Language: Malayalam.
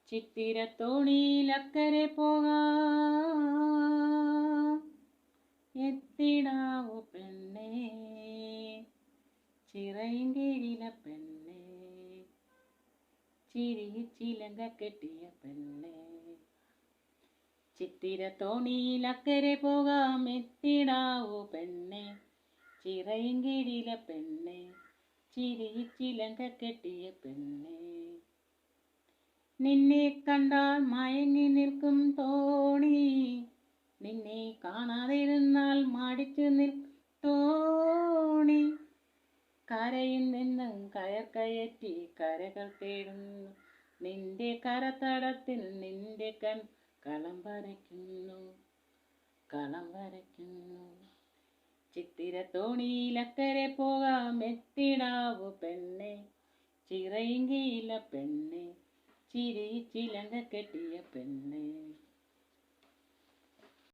ചിത്തിരത്തോണിയിലക്കരെ പോകാം, എത്തിടാവു പെണ്ണേ, ചിറയും കീഴിലെ പെണ്ണേ, ചിലങ്ക കെട്ടിയ പെണ്ണേ. ചിത്തിരത്തോണിയിലക്കരെ പോകാം, എത്തിടാവു പെണ്ണേ, ചിറയും കീഴിലെ പെണ്ണേ, ചിലങ്ക കെട്ടിയ പെണ്ണേ. നിന്നെ കണ്ടാൽ മയങ്ങി നിൽക്കും തോണി, നിന്നെ കാണാതിരുന്നാൽ മടിച്ചു നിൽക്കും തോണി. കരയിൽ നിന്നും കയർ കയറ്റി കരകൾ തേടുന്നു, നിന്റെ കരത്തടത്തിൽ നിന്റെ കളം വരയ്ക്കുന്നു. ചിത്തിരത്തോണിയിലക്കരെ പോകാം, എത്തിടാവു പെണ്ണേ, ചിറയും കീഴിലെ പെണ്ണേ, ചിലങ്ക കെട്ടിയ പെണ്ണേ.